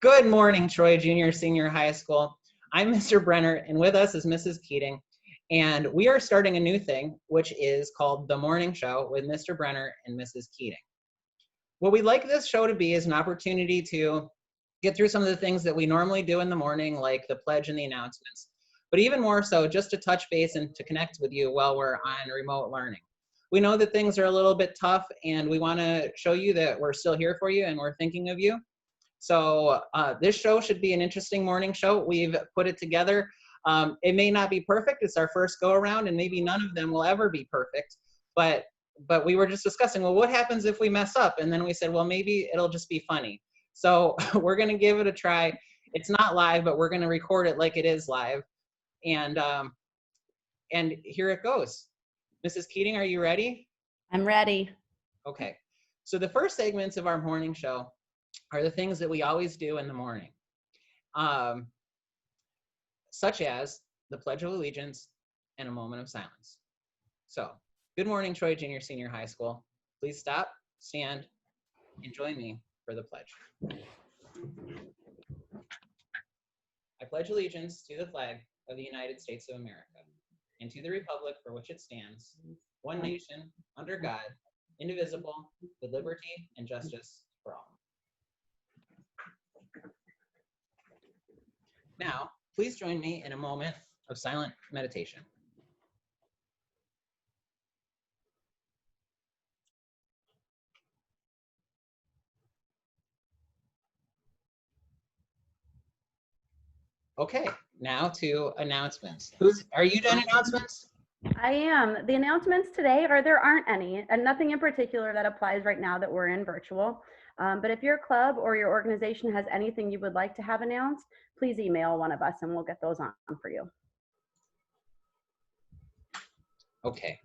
Good morning, Troy Junior Senior High School. I'm Mr. Brenner, and with us is Mrs. Keating. And we are starting a new thing, which is called The Morning Show with Mr. Brenner and Mrs. Keating. What we'd like this show to be is an opportunity to get through some of the things that we normally do in the morning, like the pledge and the announcements. But even more so, just to touch base and to connect with you while we're on remote learning. We know that things are a little bit tough, and we want to show you that we're still here for you and we're thinking of you. So this show should be an interesting morning show. We've put it together. It may not be perfect. It's our first go around, and maybe none of them will ever be perfect. But we were just discussing, well, what happens if we mess up? And then we said, well, maybe it'll just be funny. So we're going to give it a try. It's not live, but we're going to record it like it is live. And here it goes. Mrs. Keating, are you ready? I'm ready. Okay. So the first segments of our morning show are the things that we always do in the morning, such as the Pledge of Allegiance and a moment of silence. So, good morning, Troy Junior Senior High School. Please stop, stand, and join me for the pledge. I pledge allegiance to the flag of the United States of America and to the republic for which it stands, one nation, under God, indivisible, with liberty and justice for all. Now, please join me in a moment of silent meditation. Okay, now to announcements. Are you doing announcements? I am. The announcements today there aren't any, and nothing in particular that applies right now that we're in virtual. But if your club or your organization has anything you would like to have announced, please email one of us and we'll get those on for you. Okay.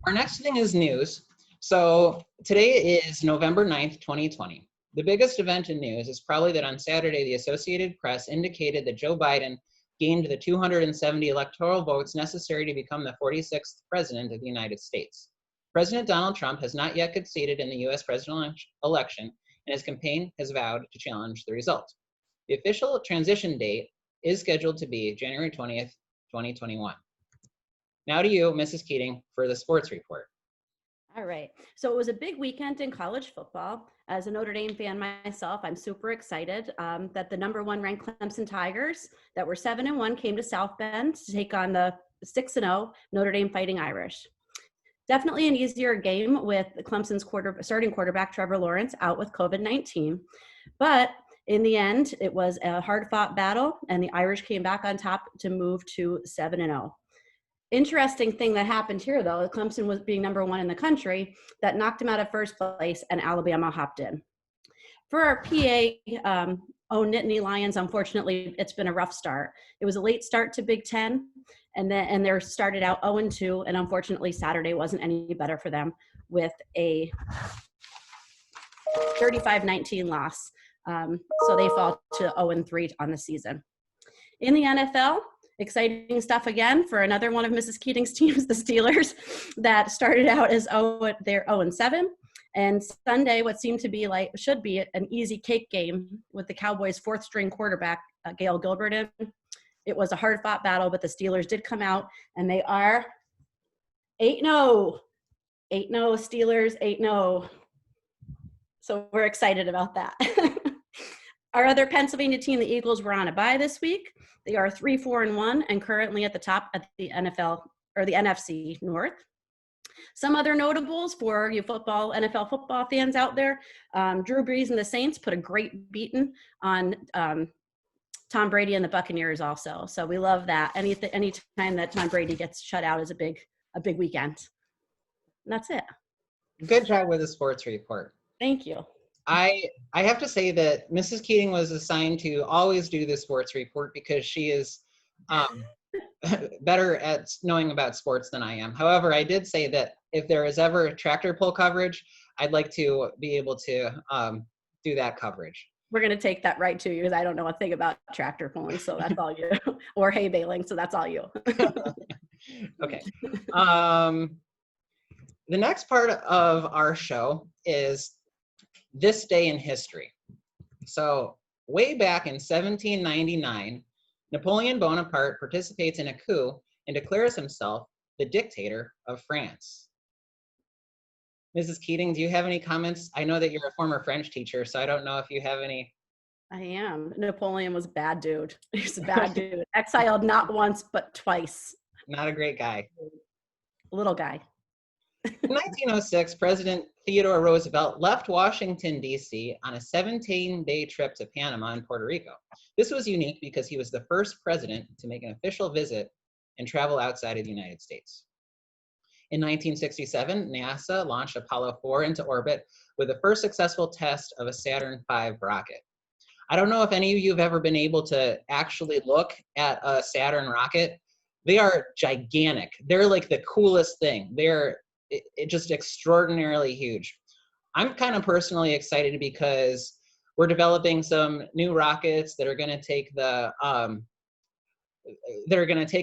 Our next thing is news. So today is November 9th, 2020. The biggest event in news is probably that on Saturday, the Associated Press indicated that Joe Biden gained the 270 electoral votes necessary to become the 46th president of the United States. President Donald Trump has not yet conceded in the US presidential election, and his campaign has vowed to challenge the result. The official transition date is scheduled to be January 20th, 2021. Now to you, Mrs. Keating, for the sports report. All right. So it was a big weekend in college football. As a Notre Dame fan myself, I'm super excited that the #1 ranked Clemson Tigers that were 7-1 came to South Bend to take on the 6-0 Notre Dame Fighting Irish. Definitely an easier game with Clemson's starting quarterback Trevor Lawrence out with COVID-19. But in the end, it was a hard-fought battle, and the Irish came back on top to move to 7-0. Interesting thing that happened here, though, Clemson was being #1 in the country, that knocked him out of first place, and Alabama hopped in. For our PA Nittany Lions, unfortunately, it's been a rough start. It was a late start to Big Ten, and they started out 0-2, and unfortunately, Saturday wasn't any better for them with a 35-19 loss. So they fall to 0-3 on the season. In the NFL, exciting stuff again for another one of Mrs. Keating's teams, the Steelers, that started out as they're 0-7. And Sunday, what seemed to be should be an easy cake game with the Cowboys' 4th-string quarterback, Gail Gilbert in. It was a hard-fought battle, but the Steelers did come out, and they are 8-0. 8-0 Steelers, 8-0. So we're excited about that. Our other Pennsylvania team, the Eagles, were on a bye this week. They are 3-4-1 and currently at the top at the NFL or the NFC North. Some other notables for you NFL football fans out there: Drew Brees and the Saints put a great beating on Tom Brady and the Buccaneers also. So we love that. Any time that Tom Brady gets shut out is a big weekend. And that's it. Good job with the sports report. Thank you. I have to say that Mrs. Keating was assigned to always do the sports report because she is better at knowing about sports than I am. However, I did say that if there is ever tractor pull coverage, I'd like to be able to do that coverage. We're going to take that right to you because I don't know a thing about tractor pulling, so that's all you. Or hay baling, so that's all you. Okay. The next part of our show is this day in history. So way back in 1799, Napoleon Bonaparte participates in a coup and declares himself the dictator of France. Mrs. Keating, do you have any comments? I know that you're a former French teacher, so I don't know if you have any. I am. Napoleon was a bad dude. He's a bad dude. Exiled not once, but twice. Not a great guy. Little guy. In 1906, President Theodore Roosevelt left Washington, D.C. on a 17-day trip to Panama and Puerto Rico. This was unique because he was the first president to make an official visit and travel outside of the United States. In 1967, NASA launched Apollo 4 into orbit with the first successful test of a Saturn V rocket. I don't know if any of you have ever been able to actually look at a Saturn rocket. They are gigantic. They're like the coolest thing. They're just extraordinarily huge. I'm kind of personally excited because we're developing some new rockets that are going to take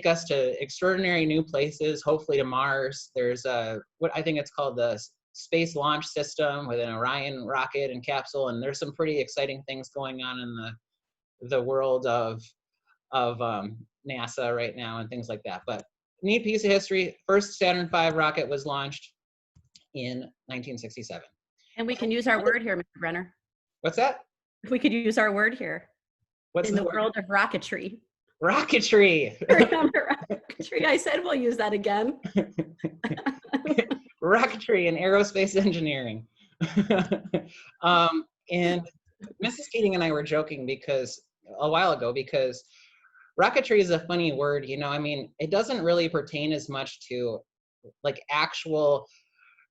us to extraordinary new places, hopefully to Mars. There's what I think it's called the Space Launch System with an Orion rocket and capsule, and there's some pretty exciting things going on in the world of NASA right now and things like that. But neat piece of history. First Saturn V rocket was launched in 1967. And we can use our word here, Mr. Brenner. What's that? We could use our word here. What's in the word? world of rocketry. Rocketry. Remember rocketry? I said we'll use that again. Rocketry and aerospace engineering. And Mrs. Keating and I were joking because a while ago, because rocketry is a funny word, you know. I mean, it doesn't really pertain as much to like actual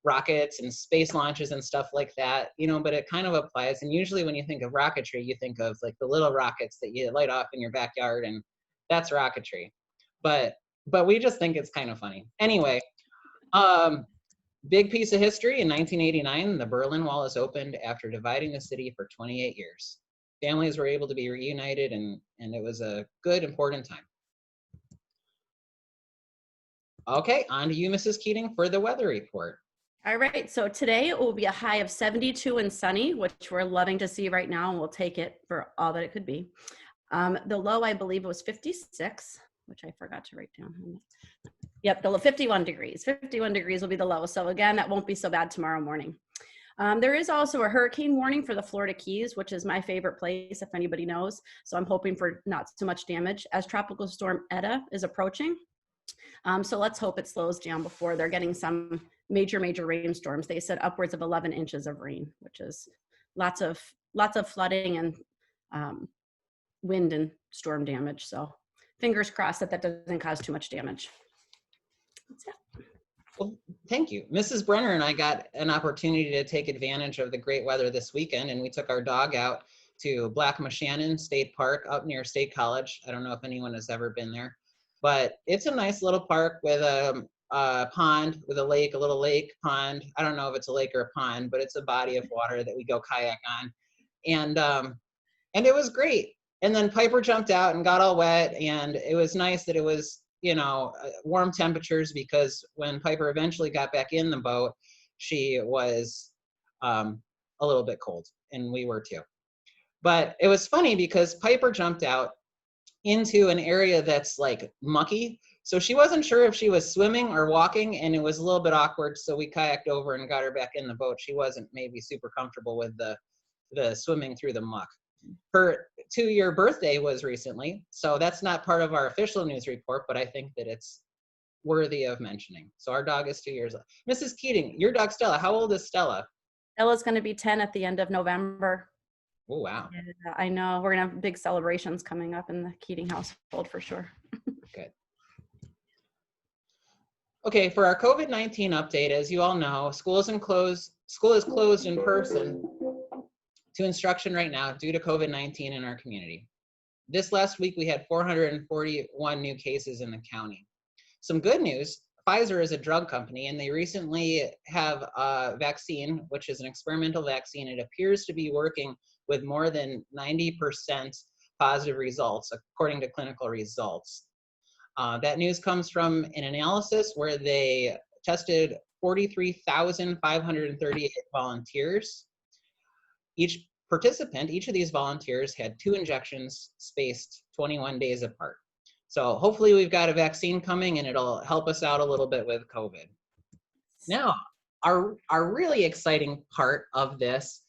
rockets and space launches and stuff like that, you know, but it kind of applies. And usually when you think of rocketry, you think of like the little rockets that you light off in your backyard, and that's rocketry. But we just think it's kind of funny. Anyway, big piece of history. In 1989, the Berlin Wall is opened after dividing the city for 28 years. Families were able to be reunited, and it was a good, important time. Okay, on to you, Mrs. Keating, for the weather report. All right, so today it will be a high of 72 and sunny, which we're loving to see right now, and we'll take it for all that it could be. The low, I believe, was 56, which I forgot to write down. Yep, the 51 degrees. 51 degrees will be the low. So again, that won't be so bad tomorrow morning. There is also a hurricane warning for the Florida Keys, which is my favorite place, if anybody knows. So I'm hoping for not so much damage as Tropical Storm Eta is approaching. So let's hope it slows down before they're getting some major rainstorms. They said upwards of 11 inches of rain, which is lots of flooding and wind and storm damage. So fingers crossed that doesn't cause too much damage. That's it. Well, thank you. Mrs. Brenner and I got an opportunity to take advantage of the great weather this weekend, and we took our dog out to Black Moshannon State Park up near State College. I don't know if anyone has ever been there, but it's a nice little park with a pond, with a lake, a little lake pond. I don't know if it's a lake or a pond, but it's a body of water that we go kayak on. And it was great. And then Piper jumped out and got all wet, and it was nice that it was, you know, warm temperatures, because when Piper eventually got back in the boat, she was a little bit cold, and we were too. But it was funny because Piper jumped out into an area that's like mucky, so she wasn't sure if she was swimming or walking, and it was a little bit awkward, so we kayaked over and got her back in the boat. She wasn't maybe super comfortable with the swimming through the muck. Her 2-year birthday was recently, so that's not part of our official news report, but I think that it's worthy of mentioning. So our dog is 2 years old. Mrs. Keating, your dog Stella, how old is Stella? Stella's going to be 10 at the end of November. Oh, wow. Yeah, I know. We're going to have big celebrations coming up in the Keating household for sure. Good. Okay, for our COVID-19 update, as you all know, school is closed in person to instruction right now due to COVID-19 in our community. This last week, we had 441 new cases in the county. Some good news, Pfizer is a drug company, and they recently have a vaccine, which is an experimental vaccine. It appears to be working with more than 90% positive results, according to clinical results. That news comes from an analysis where they tested 43,538 volunteers. Each participant, each of these volunteers had 2 injections spaced 21 days apart. So hopefully we've got a vaccine coming and it'll help us out a little bit with COVID. Now, our really exciting part of this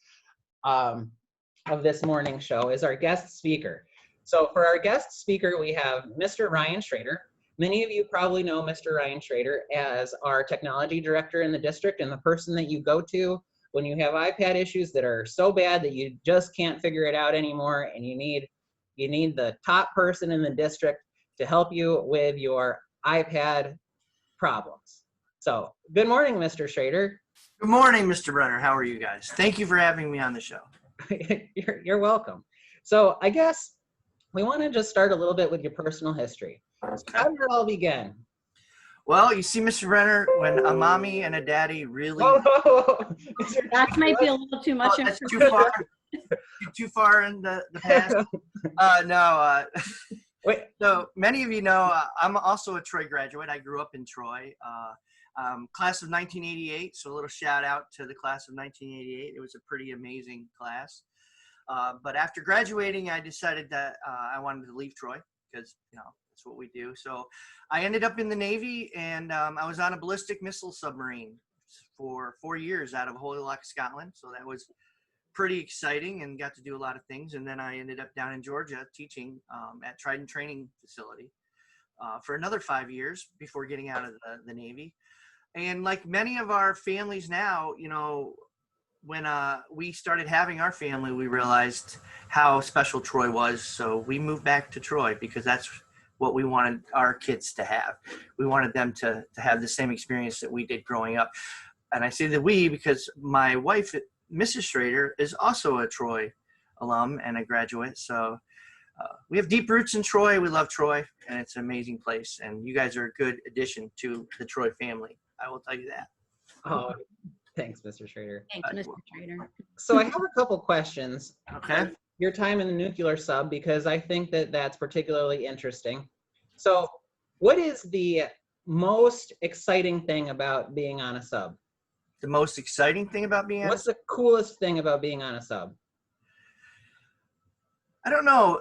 morning show is our guest speaker. So for our guest speaker, we have Mr. Ryan Schrader. Many of you probably know Mr. Ryan Schrader as our technology director in the district and the person that you go to when you have iPad issues that are so bad that you just can't figure it out anymore, and you need the top person in the district to help you with your iPad problems. So good morning, Mr. Schrader. Good morning, Mr. Brenner. How are you guys? Thank you for having me on the show. You're welcome. So I guess we want to just start a little bit with your personal history. So how did it all begin? Well, you see, Mr. Brenner, when a mommy and a daddy really... That might be a little too much. That's too far in the past. Wait. So many of you know, I'm also a Troy graduate. I grew up in Troy. Class of 1988, so a little shout out to the class of 1988. It was a pretty amazing class. But after graduating, I decided that I wanted to leave Troy because, that's what we do. So I ended up in the Navy, and I was on a ballistic missile submarine for 4 years out of Holylock, Scotland. So that was pretty exciting and got to do a lot of things. And then I ended up down in Georgia teaching at Trident Training Facility for another 5 years before getting out of the Navy. And like many of our families now, when we started having our family, we realized how special Troy was. So we moved back to Troy because that's what we wanted our kids to have. We wanted them to have the same experience that we did growing up. And I say that we because my wife, Mrs. Schrader, is also a Troy alum and a graduate. So we have deep roots in Troy. We love Troy, and it's an amazing place. And you guys are a good addition to the Troy family. I will tell you that. Oh, thanks, Mr. Schrader. Thanks, Mr. Schrader. So I have a couple questions. Okay. Your time in the nuclear sub, because I think that that's particularly interesting. So what is the most exciting thing about being on a sub? The most exciting thing about being on What's the coolest thing about being on a sub? I don't know.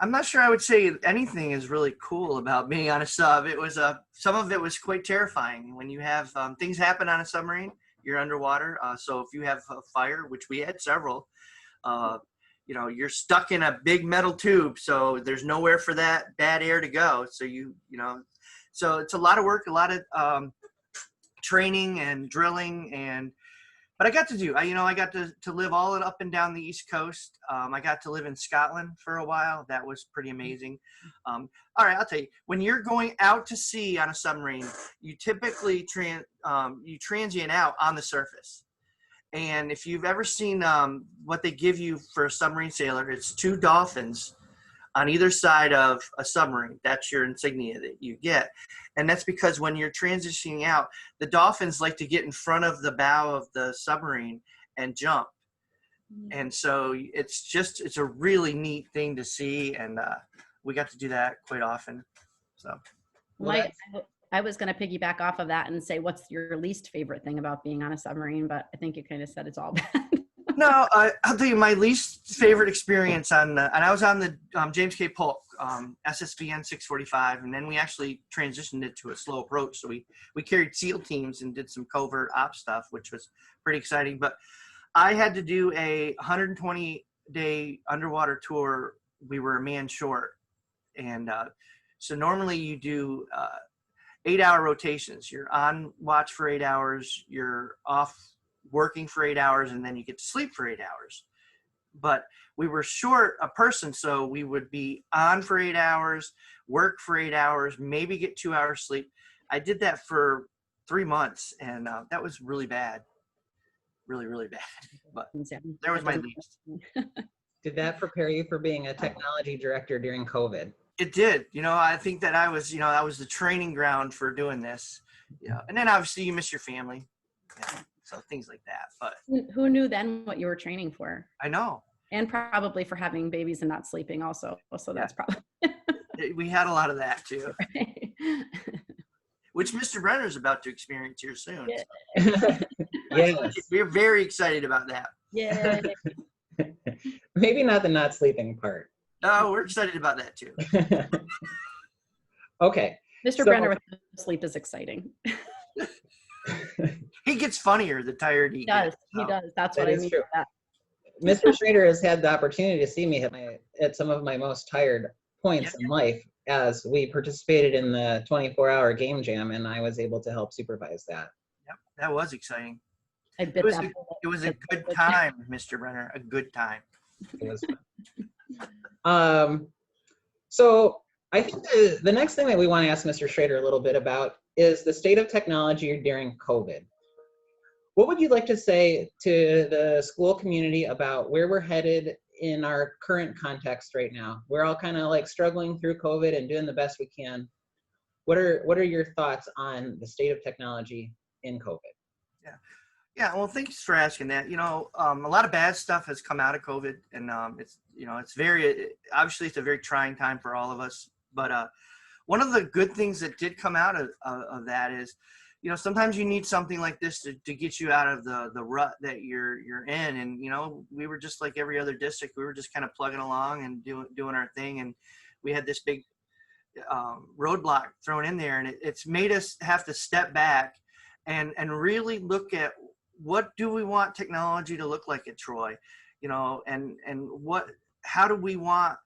I'm not sure I would say anything is really cool about being on a sub. It was some of it was quite terrifying. When you have things happen on a submarine, you're underwater. So if you have a fire, which we had several, you're stuck in a big metal tube. So there's nowhere for that bad air to go. So so it's a lot of work, a lot of training and drilling but I got to I got to live all up and down the East Coast. I got to live in Scotland for a while. That was pretty amazing. All right, I'll tell you, when you're going out to sea on a submarine, you typically transient out on the surface. And if you've ever seen what they give you for a submarine sailor, it's 2 dolphins on either side of a submarine. That's your insignia that you get. And that's because when you're transitioning out, the dolphins like to get in front of the bow of the submarine and jump. And so it's a really neat thing to see. And we got to do that quite often. So I was going to piggyback off of that and say, what's your least favorite thing about being on a submarine? But I think you kind of said it's all bad. No, I'll tell you my least favorite experience and I was on the James K. Polk SSVN 645, and then we actually transitioned it to a slow approach. So we carried SEAL teams and did some covert op stuff, which was pretty exciting. But I had to do a 120-day underwater tour. We were a man short, and so normally you do 8-hour rotations. You're on watch for 8 hours. You're off working for 8 hours, and then you get to sleep for 8 hours. But we were short a person, so we would be on for 8 hours, work for 8 hours, maybe get 2 hours sleep. I did that for 3 months, and that was really bad. Really, really bad. But there was my least. Did that prepare you for being a technology director during COVID? It did. I think that I was the training ground for doing this. And then obviously you miss your family. Yeah. So things like that. But who knew then what you were training for? I know. And probably for having babies and not sleeping also. So that's probably. We had a lot of that too. Right. Which Mr. Brenner is about to experience here soon. Yeah. Yes. We're very excited about that. Yeah. Maybe not the not sleeping part. No, we're excited about that too. Okay. Mr. So- Brenner with the sleep is exciting. He gets funnier the tired he He does. gets. He so. does. That's That what I is mean true. by that. Mr. Schrader has had the opportunity to see me at some of my most tired points in life as we participated in the 24-hour game jam, and I was able to help supervise that. Yep, that was exciting. I bit that bullet. It was a good time, Mr. Brenner. A good time. It was fun. So I think the next thing that we want to ask Mr. Schrader a little bit about is the state of technology during COVID. What would you like to say to the school community about where we're headed in our current context right now? We're all kind of like struggling through COVID and doing the best we can. What are your thoughts on the state of technology in COVID? Yeah. Well, thanks for asking that. You know, a lot of bad stuff has come out of COVID, and it's obviously it's a very trying time for all of us. But one of the good things that did come out of that is, you know, sometimes you need something like this to get you out of the rut that you're in. And, you know, we were just like every other district. We were just kind of plugging along and doing our thing. And we had this big roadblock thrown in there. And it's made us have to step back and really look at what do we want technology to look like at Troy, you know, and how do we want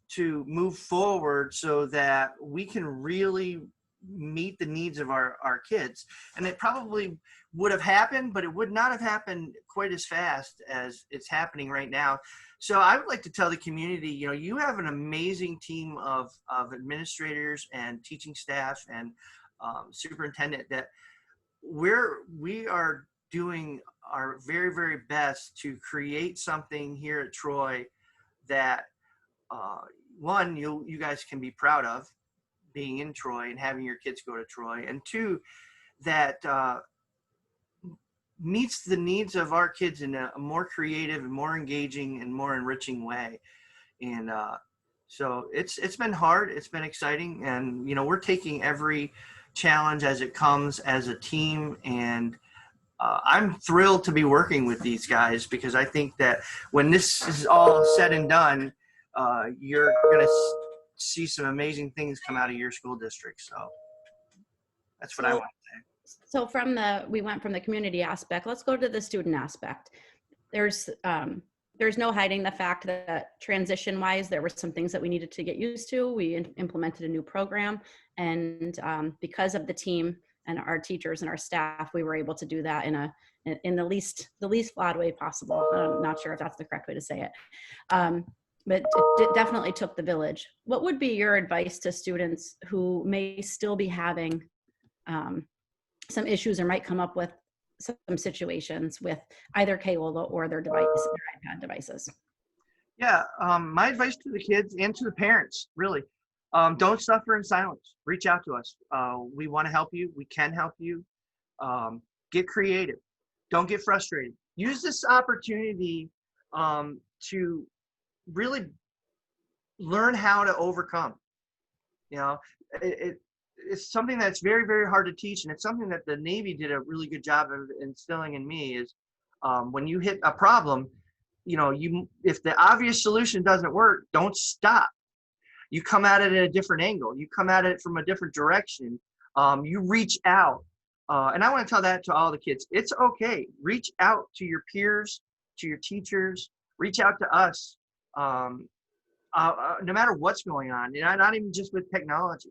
to move forward so that we can really meet the needs of our kids. And it probably would have happened, but it would not have happened quite as fast as it's happening right now. So I would like to tell the community, you know, you have an amazing team of administrators and teaching staff and superintendent that we are doing our very, very best to create something here at Troy that one, you guys can be proud of, being in Troy and having your kids go to Troy, and two, that meets the needs of our kids in a more creative and more engaging and more enriching way. And so it's been hard, it's been exciting, and you know, we're taking every challenge as it comes as a team. And I'm thrilled to be working with these guys, because I think that when this is all said and done, you're going to see some amazing things come out of your school district. So that's what I want to say. So we went from the community aspect. Let's go to the student aspect. There's no hiding the fact that transition wise, there were some things that we needed to get used to. We implemented a new program, and because of the team and our teachers and our staff, we were able to do that in the least flawed way possible. I'm not sure if that's the correct way to say it. But it definitely took the village. What would be your advice to students who may still be having some issues or might come up with some situations with either Kaola or their iPad devices? Yeah, my advice to the kids and to the parents, really, don't suffer in silence. Reach out to us. We want to help you. We can help you. Get creative. Don't get frustrated. Use this opportunity to really learn how to overcome. You know, it's something that's very, very hard to teach, and it's something that the Navy did a really good job of instilling in me is when you hit a problem, you know, if the obvious solution doesn't work, don't stop. You come at it at a different angle. You come at it from a different direction. You reach out. And I want to tell that to all the kids. It's okay. Reach out to your peers, to your teachers. Reach out to us. No matter what's going on, you know, not even just with technology.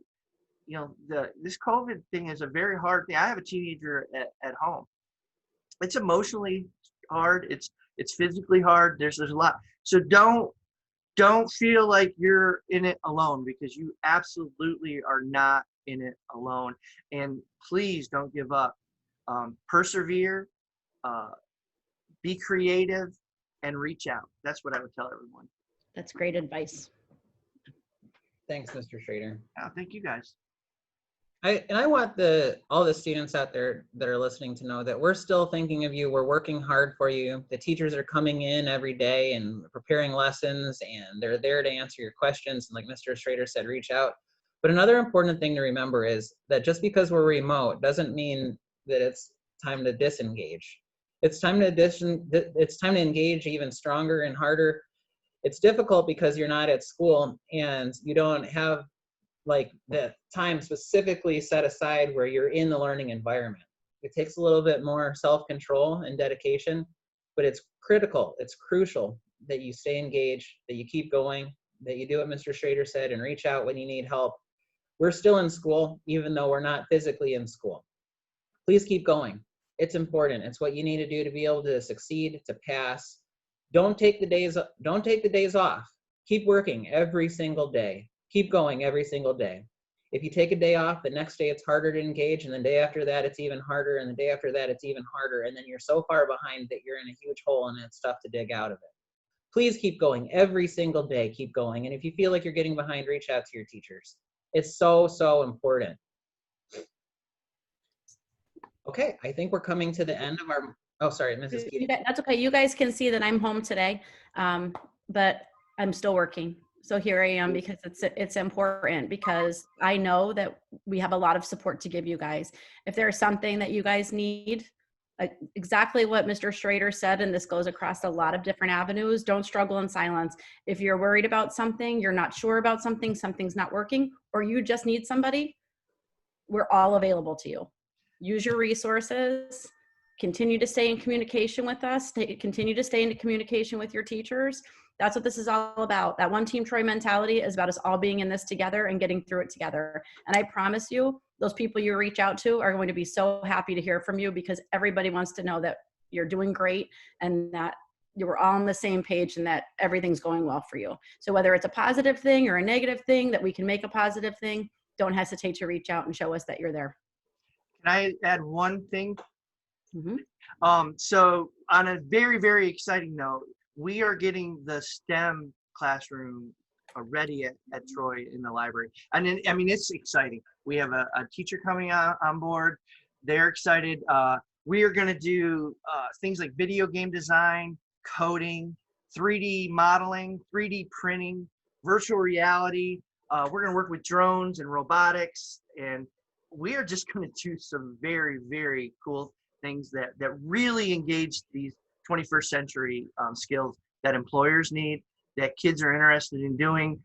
You know, this COVID thing is a very hard thing. I have a teenager at home. It's emotionally hard. It's physically hard. There's a lot. So don't feel like you're in it alone, because you absolutely are not in it alone. And please don't give up. Persevere, be creative, and reach out. That's what I would tell everyone. That's great advice. Thanks, Mr. Schrader. Thank you guys. I want all the students out there that are listening to know that we're still thinking of you. We're working hard for you. The teachers are coming in every day and preparing lessons, and they're there to answer your questions. And like Mr. Schrader said, reach out. But another important thing to remember is that just because we're remote doesn't mean that it's time to disengage. It's time to engage even stronger and harder. It's difficult because you're not at school and you don't have like the time specifically set aside where you're in the learning environment. It takes a little bit more self-control and dedication, but it's critical, it's crucial that you stay engaged, that you keep going, that you do what Mr. Schrader said and reach out when you need help. We're still in school, even though we're not physically in school. Please keep going. It's important. It's what you need to do to be able to succeed, to pass. Don't take the days off. Keep working every single day. Keep going every single day. If you take a day off, the next day it's harder to engage, and the day after that it's even harder, and the day after that it's even harder, and then you're so far behind that you're in a huge hole and it's tough to dig out of it. Please keep going every single day. Keep going. And if you feel like you're getting behind, reach out to your teachers. It's so, so important. Okay, I think we're coming to the end of our, oh, sorry, Mrs. Keating. That's okay. You guys can see that I'm home today, but I'm still working. So here I am because it's important, because I know that we have a lot of support to give you guys. If there's something that you guys need, exactly what Mr. Schrader said, and this goes across a lot of different avenues, don't struggle in silence. If you're worried about something, you're not sure about something, something's not working, or you just need somebody, we're all available to you. Use your resources, continue to stay in communication with us, continue to stay in communication with your teachers. That's what this is all about. That one Team Troy mentality is about us all being in this together and getting through it together. And I promise you, those people you reach out to are going to be so happy to hear from you, because everybody wants to know that you're doing great and that you're all on the same page and that everything's going well for you. So whether it's a positive thing or a negative thing, that we can make a positive thing, don't hesitate to reach out and show us that you're there. Can I add one thing? Mm-hmm. So on a very, very exciting note, we are getting the STEM classroom ready at Troy in the library. And I mean, it's exciting. We have a teacher coming on board. They're excited. We are going to do things like video game design, coding, 3D modeling, 3D printing, virtual reality. We're going to work with drones and robotics, and we are just going to do some very, very cool things that really engage these 21st century skills that employers need, that kids are interested in doing.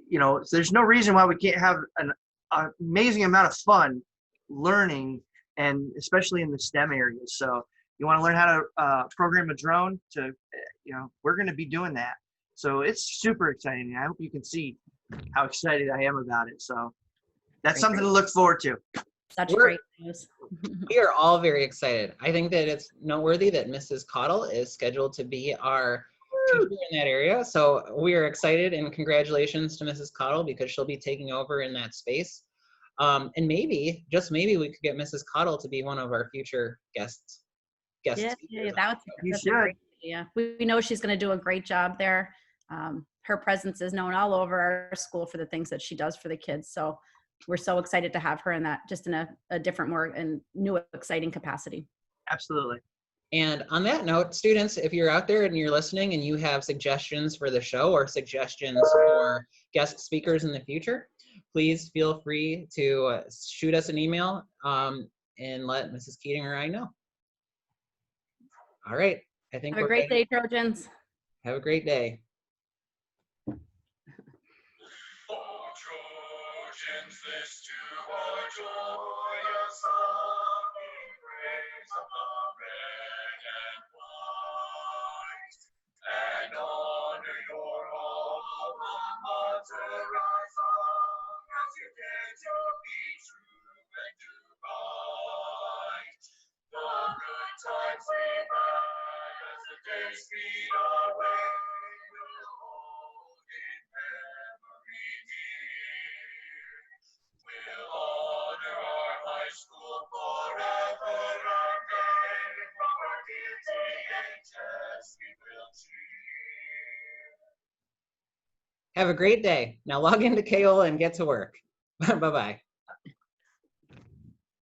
You know, so there's no reason why we can't have an amazing amount of fun learning, and especially in the STEM areas. So you want to learn how to program a drone, to, you know, we're going to be doing that. So it's super exciting. I hope you can see how excited I am about it. So that's something to look forward to. Such great news. We are all very excited. I think that it's noteworthy that Mrs. Cottle is scheduled to be our teacher in that area. So we are excited, and congratulations to Mrs. Cottle, because she'll be taking over in that space. And maybe, just maybe, we could get Mrs. Cottle to be one of our future guests. Yeah, that's a great idea. We know she's going to do a great job there. Her presence is known all over our school for the things that she does for the kids. So we're so excited to have her in that, just in a different, more and new, exciting capacity. Absolutely. And on that note, students, if you're out there and you're listening and you have suggestions for the show or suggestions for guest speakers in the future, please feel free to shoot us an email and let Mrs. Keating or I know. All right. I think have a great day, Trojans. Have a great day. Trojans, this to our joyous song, in praise of the red and white, and honor your alma mater as long as you dare to be true and do right. The good times we've had as the days speed away, will hold in memory dear. We'll honor our high school forever and day. From our dear THS we will cheer. Have a great day. Now log into KOL and get to work. Bye-bye.